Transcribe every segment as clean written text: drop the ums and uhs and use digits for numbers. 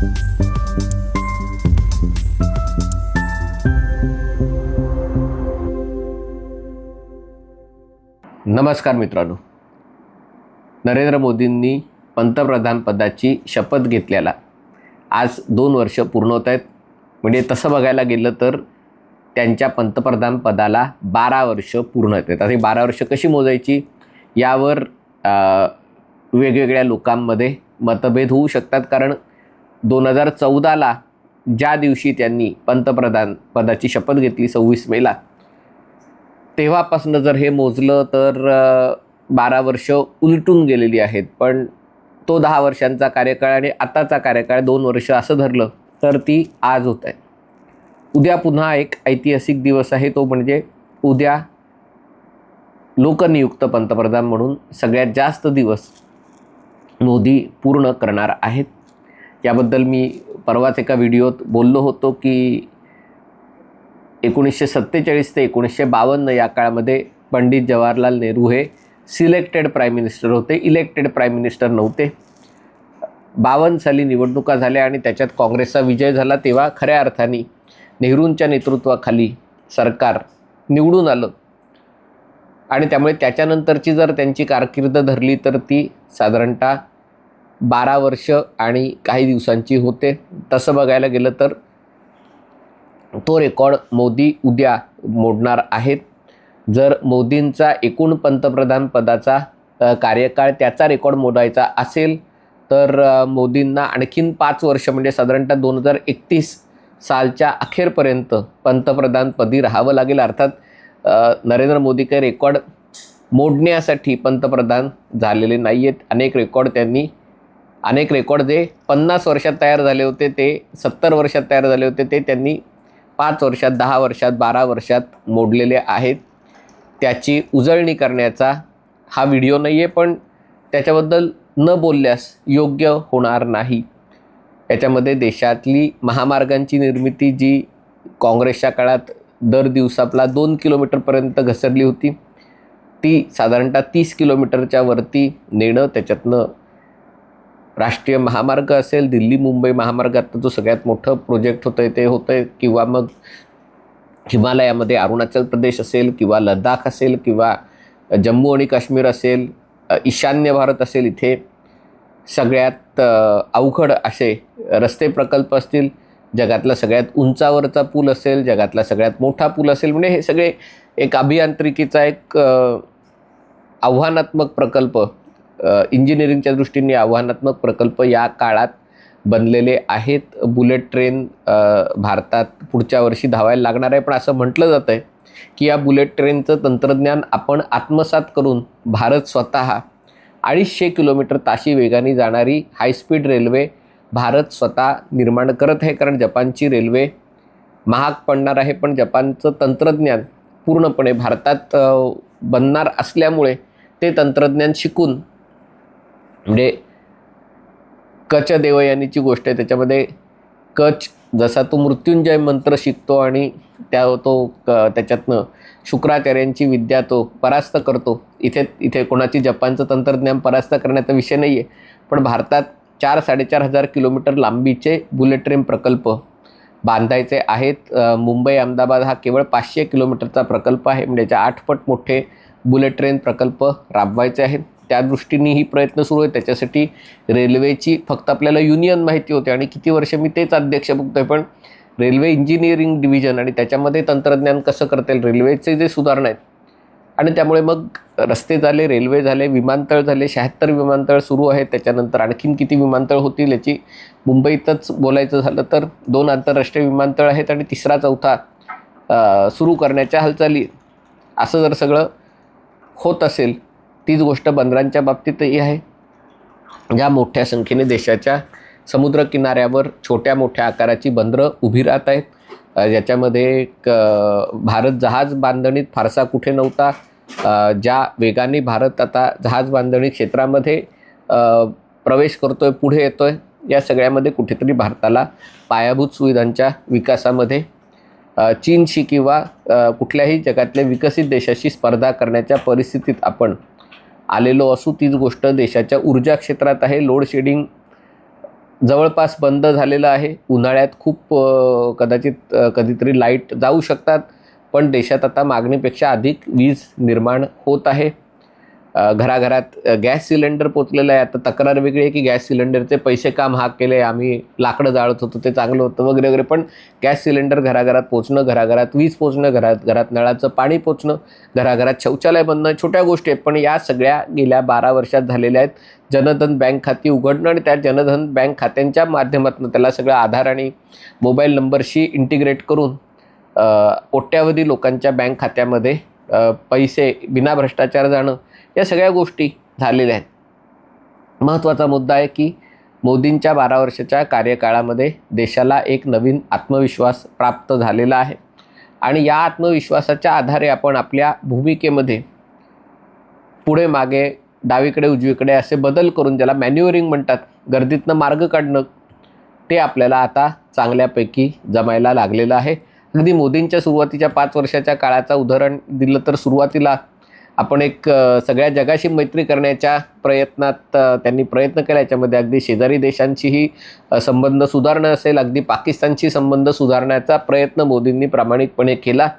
नमस्कार मित्रांनो, नरेंद्र मोदींनी पंतप्रधान पदाची शपथ घेतल्याला आज 2 वर्ष पूर्ण होत आहेत. म्हणजे तसं बघायला गेलं तर त्यांच्या पंतप्रधान पदाला 12 वर्ष पूर्ण होत आहेत. आता ही 12 वर्ष कशी मोजायची यावर वेगवेगळ्या लोकांमध्ये मतभेद होऊ शकतात. कारण 2014ला ज्या दिवशी त्यांनी पंतप्रधान पदाची शपथ घेतली 26 मेला, तेव्हापासून जर हे मोजलं तर 12 वर्ष उलटून गेलेली आहेत. पण तो 10 वर्षांचा कार्यकाळ आणि आताचा कार्यकाळ 2 वर्ष असं धरलं तर ती आज होत आहे. उद्या पुन्हा एक ऐतिहासिक दिवस आहे, तो म्हणजे उद्या लोकनियुक्त पंतप्रधान म्हणून सगळ्यात जास्त दिवस मोदी पूर्ण करणार आहेत. याबद्दल मी परवाच एका व्हिडिओत बोललो होतो की 1947 ते 1952 या काळामध्ये पंडित जवाहरलाल नेहरू हे सिलेक्टेड प्राईम मिनिस्टर होते, इलेक्टेड प्राईम मिनिस्टर नव्हते. 52 साली निवडणुका झाल्या आणि त्याच्यात काँग्रेसचा विजय झाला. तेव्हा खऱ्या अर्थाने नेहरूंच्या नेतृत्वाखाली सरकार निवडून आलं आणि त्यामुळे त्याच्यानंतरची जर त्यांची कारकीर्द धरली तर ती साधारणतः 12 वर्ष आणि काही दिवसांची होते. तसं बघायला गेलं तर तो रेकॉर्ड मोदी उद्या मोडणार आहेत. जर मोदींचा एकूण पंतप्रधान पदाचा कार्यकाळ त्याचा रेकॉर्ड मोडायचा असेल तर मोदींना आणखीन 5 वर्ष म्हणजे साधारणतः 2031 सालच्या अखेरपर्यंत पंतप्रधानपदी राहावं लागेल. अर्थात नरेंद्र मोदी काही रेकॉर्ड मोडण्यासाठी पंतप्रधान झालेले नाही आहेत. अनेक रेकॉर्ड जे 50 वर्षात तयार झाले होते ते 70 वर्षात तयार झाले होते ते त्यांनी 5 वर्षात, 10 वर्षात, 12 वर्षात मोडलेले आहेत. त्याची उजळणी करण्याचा हा व्हिडिओ नाही आहे, पण त्याच्याबद्दल न बोलल्यास योग्य होणार नाही. याच्यामध्ये देशातली महामार्गांची निर्मिती जी काँग्रेसच्या काळात दर दिवसाला 2 किलोमीटरपर्यंत घसरली होती, ती साधारणतः 30 किलोमीटरच्या वरती नेणं. त्याच्यातनं राष्ट्रीय महामार्ग असेल, दिल्ली मुंबई महामार्गात जो सगळ्यात मोठं प्रोजेक्ट होतं आहे ते होतं आहे, किंवा मग हिमालयामध्ये अरुणाचल प्रदेश असेल किंवा लडाख असेल किंवा जम्मू आणि काश्मीर असेल, ईशान्य भारत असेल, इथे सगळ्यात अवघड असे रस्ते प्रकल्प असतील, जगातला सगळ्यात उंचावरचा पूल असेल, जगातला सगळ्यात मोठा पूल असेल. म्हणजे हे सगळे एक अभियांत्रिकीचा एक आव्हानात्मक प्रकल्प, इंजिनिअरिंगच्या दृष्टीने आव्हानात्मक प्रकल्प या काळात बनलेले आहेत. बुलेट ट्रेन भारतात पुढच्या वर्षी धावायला लागणार आहे. पण असं म्हटलं जातं आहे की या बुलेट ट्रेनचं तंत्रज्ञान आपण आत्मसात करून भारत स्वतः 250 किलोमीटर ताशी वेगाने जाणारी हायस्पीड रेल्वे भारत स्वतः निर्माण करत आहे. कारण जपानची रेल्वे महाग पडणार आहे, पण जपानचं तंत्रज्ञान पूर्णपणे भारतात बनणार असल्यामुळे ते तंत्रज्ञान शिकून, म्हणजे कच देवयानीची गोष्ट आहे, त्याच्यामध्ये कच जसा तो मृत्युंजय मंत्र शिकतो आणि त्याच्यातनं शुक्राचार्यांची विद्या तो परास्त करतो. इथे कोणाची जपानचं तंत्रज्ञान परास्त करण्याचा विषय नाही आहे. पण भारतात 4-4.5 हजार किलोमीटर लांबीचे बुलेट ट्रेन प्रकल्प बांधायचे आहेत. मुंबई अहमदाबाद हा केवळ 500 किलोमीटरचा प्रकल्प आहे. म्हणजे त्याच्या 8 पट मोठे बुलेट ट्रेन प्रकल्प राबवायचे आहेत. त्या दृष्टीने ही प्रयत्न सुरू आहे. त्याच्यासाठी रेल्वेची फक्त आपल्याला युनियन माहिती होते आणि किती वर्ष मी तेच अध्यक्ष बघतोय, पण रेल्वे इंजिनिअरिंग डिव्हिजन आणि त्याच्यामध्ये तंत्रज्ञान कसं करता येईल, रेल्वेचे जे सुधारणा आहेत. आणि त्यामुळे मग रस्ते झाले, रेल्वे झाले, विमानतळ झाले, 76 विमानतळ सुरू आहेत. त्याच्यानंतर आणखीन किती विमानतळ होतील याची मुंबईतच बोलायचं झालं तर 2 आंतरराष्ट्रीय विमानतळ आहेत आणि 3रा-4था सुरू करण्याच्या हालचाली. असं जर सगळं होत असेल, तीच गोष्ट बंदरांच्या बाबतीतही आहे. ज्या मोठ्या संख्येने देशाच्या समुद्र किनाऱ्यावर छोट्या मोठ्या आकाराची बंदरं उभी राहत आहेत, ज्याच्यामध्ये भारत जहाज बांधणीत फारसा कुठे नव्हता. ज्या वेगाने भारत आता जहाज बांधणी क्षेत्रामध्ये प्रवेश करतोय, पुढे येतोय, या सगळ्यामध्ये कुठेतरी भारताला पायाभूत सुविधांच्या विकासामध्ये चीनशी किंवा कुठल्याही जगातल्या विकसित देशाशी स्पर्धा करण्याच्या परिस्थितीत आपण आलेलो असू. तीच गोष्ट देशाच्या ऊर्जा क्षेत्रात आहे. लोड शेडिंग जवळपास बंद झालेलं आहे. उन्हाळ्यात खूप कदाचित कधीतरी लाईट जाऊ शकतात, पण देशात आता मागणीपेक्षा अधिक वीज निर्माण होत आहे. घराघरात गॅस सिलेंडर पोचलेलं आहे. आता तक्रार वेगळी आहे की गॅस सिलेंडरचे पैसे का महाग केले, आम्ही लाकडं जाळत होतो ते चांगलं होतं वगैरे वगैरे. पण गॅस सिलेंडर घराघरात पोचणं, घराघरात वीज पोचणं, घरात नळाचं पाणी पोचणं, घराघरात शौचालय बनणं छोट्या गोष्टी आहेत, पण या सगळ्या गेल्या 12 वर्षात झालेल्या आहेत. जनधन बँक खाती उघडणं आणि त्या जनधन बँक खात्यांच्या माध्यमातून त्याला सगळं आधार आणि मोबाईल नंबरशी इंटिग्रेट करून कोट्यावधी लोकांच्या बँक खात्यामध्ये पैसे बिना भ्रष्टाचार जाणं, या सगळ्या गोष्टी झालेल्या आहेत. महत्त्वाचा मुद्दा आहे की मोदींच्या 12 वर्षाच्या कार्यकाळामध्ये देशाला एक नवीन आत्मविश्वास प्राप्त झालेला आहे आणि या आत्मविश्वासाच्या आधारे आपण आपल्या भूमिकेमध्ये पुढे मागे डावीकडे उजवीकडे असे बदल करून, ज्याला मॅन्युअरिंग म्हणतात, गर्दीतनं मार्ग काढणं, ते आपल्याला आता चांगल्यापैकी जमायला लागलेलं आहे. अगदी मोदींच्या सुरुवातीच्या 5 वर्षाच्या काळाचं उदाहरण दिलं तर सुरुवातीला आपण एक सगळ्या जगाशी मैत्री करण्याच्या प्रयत्नात त्यांनी प्रयत्न केला. याच्यामध्ये अगदी शेजारी देशांचीही संबंध सुधारणं असेल, अगदी पाकिस्तानशी संबंध सुधारण्याचा प्रयत्न मोदींनी प्रामाणिकपणे केला.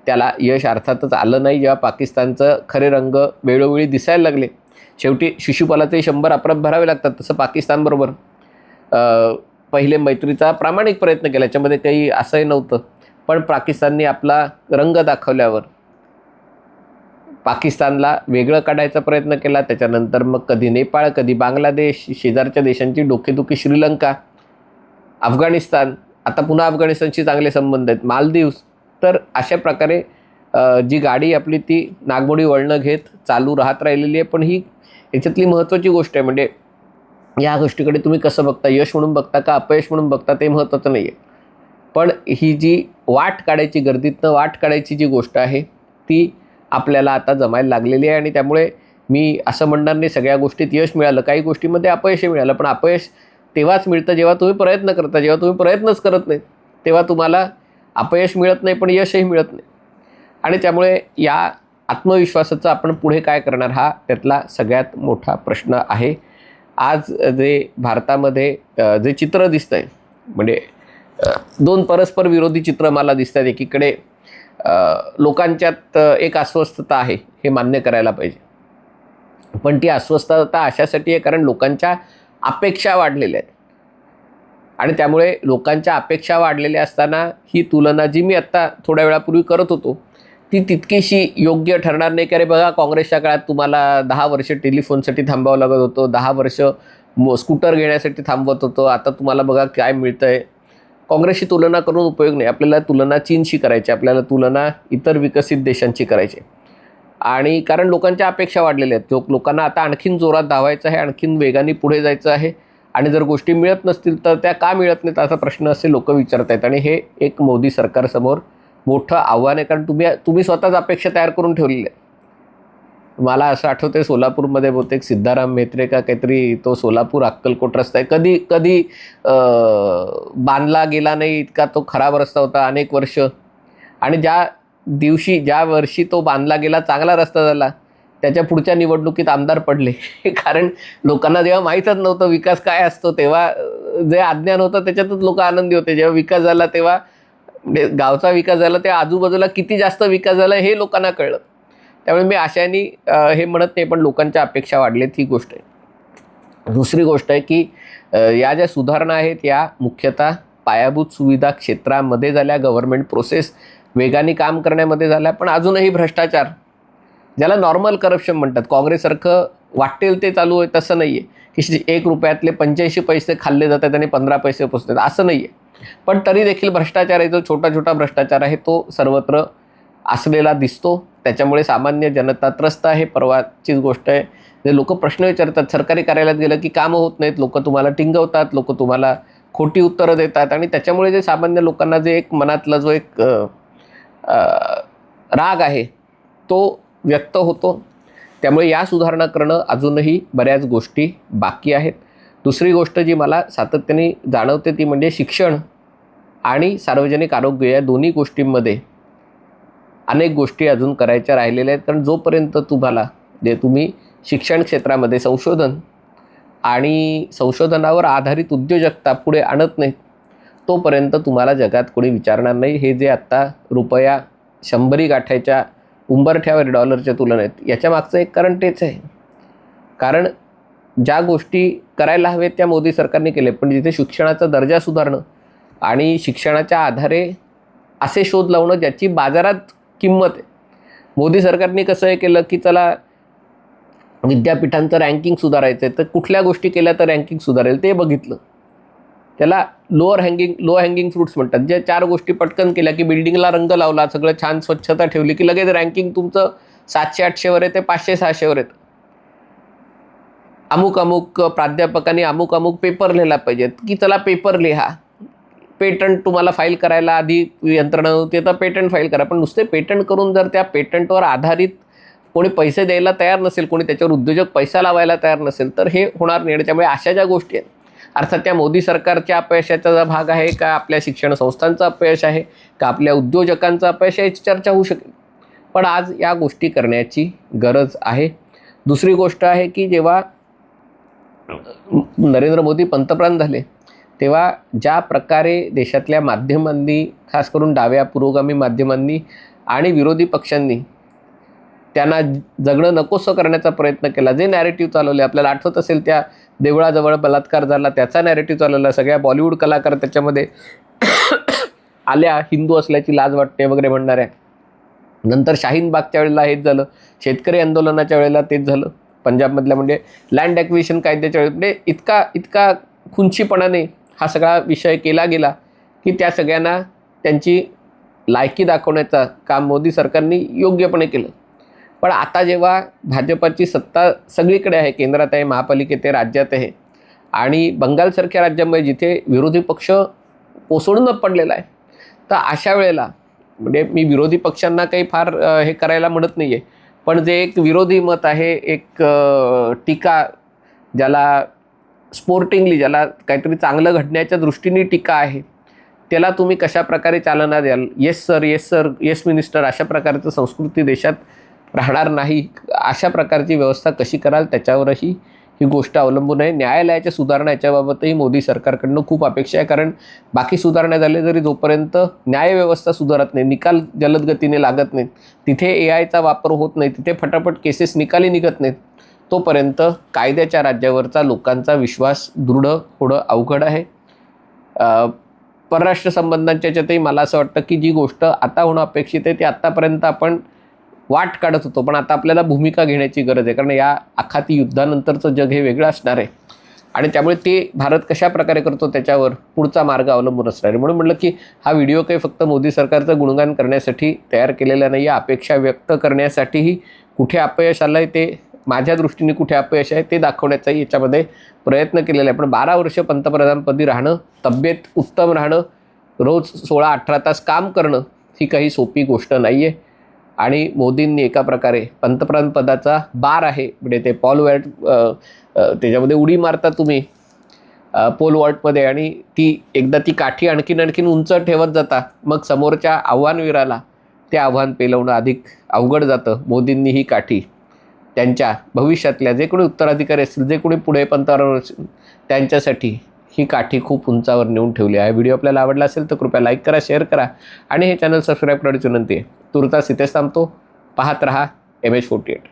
त्याला यश अर्थातच आलं नाही. जेव्हा पाकिस्तानचं खरे रंग वेळोवेळी दिसायला लागले, शेवटी शिशुपालाचे 100 अपराध भरावे लागतात, तसं पाकिस्तानबरोबर पहिले मैत्रीचा प्रामाणिक प्रयत्न केला. याच्यामध्ये काही असंही नव्हतं. पण पाकिस्तानने आपला रंग दाखवल्यावर पाकिस्तानला वेगळं काढायचा प्रयत्न केला. त्याच्यानंतर मग कधी नेपाळ, कधी बांगलादेश, शेजारच्या देशांची डोकेदुखी श्रीलंका, अफगाणिस्तान, आता पुन्हा अफगाणिस्तानशी चांगले संबंध आहेत, मालदीव्स. तर अशा प्रकारे जी गाडी आपली ती नागमोडी वळणं घेत चालू राहत राहिलेली आहे. पण ही याच्यातली महत्त्वाची गोष्ट आहे, म्हणजे या गोष्टीकडे तुम्ही कसं बघता, यश म्हणून बघता का अपयश म्हणून बघता, ते महत्त्वाचं नाही आहे. पण ही जी वाट काढायची, गर्दीतनं वाट काढायची जी गोष्ट आहे ती आपल्याला आता जमायला लागलेली आहे. आणि त्यामुळे मी असं म्हणणार नाही सगळ्या गोष्टीत यश मिळालं, काही गोष्टीमध्ये अपयशही मिळालं. पण अपयश तेव्हाच मिळतं जेव्हा तुम्ही प्रयत्न करता. जेव्हा तुम्ही प्रयत्नच करत नाही तेव्हा तुम्हाला अपयश मिळत नाही, पण यशही मिळत नाही. आणि त्यामुळे या आत्मविश्वासाचं आपण पुढे काय करणार, हा त्यातला सगळ्यात मोठा प्रश्न आहे. आज जे भारतामध्ये जे चित्र दिसतं आहे, म्हणजे 2 परस्पर विरोधी चित्र मला दिसत आहेत. एकीकडे लोकांच्यात एक अस्वस्थता आहे, हे मान्य करायला पाहिजे. पण ती अस्वस्थता अशासाठी आहे कारण लोकांच्या अपेक्षा वाढलेल्या आहेत. आणि त्यामुळे लोकांच्या अपेक्षा वाढलेल्या असताना ही तुलना जी मी आत्ता थोड्या वेळापूर्वी करत होतो ती तितकीशी योग्य ठरणार नाही. की अरे बघा, काँग्रेसच्या काळात तुम्हाला 10 वर्ष टेलिफोनसाठी थांबावं लागत होतं, 10 वर्ष स्कूटर घेण्यासाठी थांबवत होतं, आता तुम्हाला बघा काय मिळतं आहे. काँग्रेसशी तुलना करून उपयोग नाही. आपल्याला तुलना चीनशी करायची, आपल्याला तुलना इतर विकसित देशांची करायची. आणि कारण लोकांच्या अपेक्षा वाढलेल्या आहेत, लोकांना आता आणखीन जोरात धावायचं आहे, आणखीन वेगाने पुढे जायचं आहे. आणि जर गोष्टी मिळत नसतील तर त्या का मिळत नाहीत असा प्रश्न असे लोक विचारत आहेत. आणि हे एक मोदी सरकारसमोर मोठं आव्हान आहे, कारण तुम्ही स्वतःच अपेक्षा तयार करून ठेवलेली आहे. मला असं आठवतंय सोलापूरमध्ये बहुतेक सिद्धाराम म्हेत्रे का काहीतरी, तो सोलापूर अक्कलकोट रस्ता आहे, कधी बांधला गेला नाही, इतका तो खराब रस्ता होता अनेक वर्ष. आणि ज्या वर्षी तो बांधला गेला, चांगला रस्ता झाला, त्याच्या पुढच्या निवडणुकीत आमदार पडले. कारण लोकांना जेव्हा माहीतच नव्हतं विकास काय असतो, तेव्हा जे अज्ञान होतं त्याच्यातच लोक आनंदी होते. जेव्हा विकास झाला तेव्हा, गावचा विकास झाला तेव्हा आजूबाजूला किती जास्त विकास झाला हे लोकांना कळलं. त्यामुळे मी आशाने हे म्हणत नाही, पण लोकांच्या अपेक्षा वाढलेत ही गोष्ट आहे. दुसरी गोष्ट आहे की या ज्या सुधारणा आहेत या मुख्यतः पायाभूत सुविधा क्षेत्रामध्ये झाल्या, गव्हर्नमेंट प्रोसेस वेगाने काम करण्यामध्ये झाल्या. पण अजूनही भ्रष्टाचार, ज्याला नॉर्मल करप्शन म्हणतात, काँग्रेससारखं वाटेल ते चालू आहे तसं नाही आहे की 1 रुपयातले 85 पैसे खाल्ले जातात आणि 15 पैसे पोचतात, असं नाही आहे. पण तरी देखील भ्रष्टाचार आहे, जो छोटा भ्रष्टाचार आहे तो सर्वत्र असलेला दिसतो. त्याच्यामुळे सामान्य जनता त्रस्त आहे. परवाचीच गोष्ट आहे, जे लोक प्रश्न विचारतात, सरकारी कार्यालयात गेलं की कामं होत नाहीत, लोक तुम्हाला टिंगवतात, लोक तुम्हाला खोटी उत्तरं देतात. आणि त्याच्यामुळे जे सामान्य लोकांना जे एक मनातला जो एक राग आहे तो व्यक्त होतो. त्यामुळे या सुधारणा करणं अजूनही बऱ्याच गोष्टी बाकी आहेत. दुसरी गोष्ट जी मला सातत्याने जाणवते ती म्हणजे शिक्षण आणि सार्वजनिक आरोग्य या दोन्ही गोष्टींमध्ये अनेक गोष्टी अजून करायच्या राहिलेल्या आहेत. कारण जोपर्यंत तुम्ही शिक्षण क्षेत्रामध्ये संशोधन आणि संशोधनावर आधारित उद्योजकता पुढे आणत नाहीत, तोपर्यंत तुम्हाला जगात कोणी विचारणार नाही. हे जे आत्ता रुपया 100 गाठायच्या उंबरठ्यावर डॉलरच्या तुलनेत, याच्या मागचं एक कारण तेच आहे. कारण ज्या गोष्टी करायला हवेत त्या मोदी सरकारने केले, पण जिथे शिक्षणाचा दर्जा सुधारणं आणि शिक्षणाच्या आधारे असे शोध लावणं ज्याची बाजारात किंमत आहे. मोदी सरकारने कसं हे केलं की चला विद्यापीठांचं रँकिंग सुधारायचं आहे, तर कुठल्या गोष्टी केल्या तर रँकिंग सुधारेल ते बघितलं. त्याला लो हँगिंग फ्रुट्स म्हणतात. जे 4 गोष्टी पटकन केल्या की बिल्डिंगला रंग लावला, सगळं छान स्वच्छता ठेवली की लगेच रँकिंग तुमचं 700-800वर येते, 500-600वर येतं. अमुक प्राध्यापकांनी अमुक पेपर लिहिला पाहिजेत की चला पेपर लिहा. पेटंट तुम्हाला फाईल करायला आधी यंत्रणा नव्हती, तर पेटंट फाईल करा. पण नुसते पेटंट करून जर त्या पेटंटवर आधारित कोणी पैसे द्यायला तयार नसेल, कोणी त्याच्यावर उद्योजक पैसा लावायला तयार नसेल, तर हे होणार नाही. त्यामुळे अशा ज्या गोष्टी आहेत, अर्थात त्या मोदी सरकारच्या अपयशाचा भाग आहे का, आपल्या शिक्षण संस्थांचं अपयश आहे का, आपल्या उद्योजकांचं अपयश आहे, याची चर्चा होऊ शकेल. पण आज या गोष्टी करण्याची गरज आहे. दुसरी गोष्ट आहे की जेव्हा नरेंद्र मोदी पंतप्रधान झाले, तेव्हा ज्या प्रकारे देशातल्या माध्यमांनी, खास करून डाव्या पुरोगामी माध्यमांनी आणि विरोधी पक्षांनी त्यांना जगणं नकोसं करण्याचा प्रयत्न केला, जे नॅरेटिव्ह चालवले, आपल्याला आठवत असेल त्या देवळाजवळ बलात्कार झाला त्याचा नॅरेटिव्ह चालवला, सगळ्या बॉलिवूड कलाकार त्याच्यामध्ये आल्या, हिंदू असल्याची लाज वाटते वगैरे म्हणणाऱ्या. नंतर शाहीनबागच्या वेळेला हेच झालं, शेतकरी आंदोलनाच्या वेळेला तेच झालं, पंजाबमधल्या म्हणजे लँड ॲक्विजिशन कायद्याच्या वेळेस. म्हणजे इतका खुंचीपणाने हा सगळा विषय केला गेला की त्या सगळ्यांना त्यांची लायकी दाखवण्याचं काम मोदी सरकारने योग्यपणे केलं. पण आता जेव्हा भाजपाची सत्ता सगळीकडे आहे, केंद्रात आहे, महापालिकेत आहे, राज्यात आहे, आणि बंगालसारख्या राज्यामध्ये जिथे विरोधी पक्ष कोसळून पडलेला आहे, तर अशा वेळेला म्हणजे मी विरोधी पक्षांना काही फार हे करायला म्हणत नाही आहे, पण जे एक विरोधी मत आहे, एक टीका, ज्याला स्पोर्टिंगली, ज्याला काहीतरी चांगलं घडण्याच्या दृष्टीने टीका आहे, त्याला तुम्ही कशा प्रकारे चालना द्याल. Yes sir, yes sir, yes minister, अशा प्रकारचं संस्कृती देशात राहणार नाही. अशा प्रकारची व्यवस्था कशी कराल त्याच्यावरही ही गोष्ट अवलंबून आहे. न्यायालयाच्या सुधारणा याच्याबाबतही मोदी सरकारकडनं खूप अपेक्षा आहे. कारण बाकी सुधारणा झाले जरी जोपर्यंत न्यायव्यवस्था सुधारत नाही, निकाल जलद गतीने लागत नाहीत, तिथे AIचा वापर होत नाही, तिथे फटाफट केसेस निकाली निघत नाहीत, तोपर्यंत कायद्याच्या राज्यावरचा लोकांचा विश्वास दृढ होणं अवघड आहे. परराष्ट्र संबंधांच्या याच्यातही मला असं वाटतं की जी गोष्ट आता होणं अपेक्षित आहे ती आत्तापर्यंत आपण वाट काढत होतो, पण आता आपल्याला भूमिका घेण्याची गरज आहे. कारण या आखाती युद्धानंतरचं जग हे वेगळं असणार आहे आणि त्यामुळे ते भारत कशा प्रकारे करतो त्याच्यावर पुढचा मार्ग अवलंबून असणार आहे. म्हणून म्हटलं की हा व्हिडिओ काही फक्त मोदी सरकारचं गुणगान करण्यासाठी तयार केलेला नाही आहे, अपेक्षा व्यक्त करण्यासाठीही कुठे अपयश आलं आहे, ते माझ्या दृष्टीने कुठे अपयश आहे ते दाखवण्याचाही याच्यामध्ये प्रयत्न केलेला आहे. पण 12 वर्ष पंतप्रधानपदी राहणं, तब्येत उत्तम राहणं, रोज 16-18 तास काम करणं ही काही सोपी गोष्ट नाही आहे. आणि मोदींनी एका प्रकारे पंतप्रधानपदाचा बार आहे, म्हणजे ते पॉल वॉल्ट, त्याच्यामध्ये उडी मारता तुम्ही पोल वॉल्टमध्ये, आणि ती एकदा ती काठी आणखीन उंच ठेवत जाता, मग समोरच्या आव्हानवीराला ते आव्हान पेलवणं अधिक अवघड जातं. मोदींनी ही काठी त्यांच्या भविष्यातल्या जे कोणी उत्तराधिकारी असतील, जे कोणी पुढे पंतप्रधान असतील, त्यांच्यासाठी ही काठी खूप उंचावर नेऊन ठेवली आहे. व्हिडिओ आपल्याला आवडला असेल तर कृपया लाईक करा, शेअर करा आणि हे चॅनल सबस्क्राईब करण्याची विनंती आहे. तुर्तास इथेच थांबतो. पाहत रहा MH48.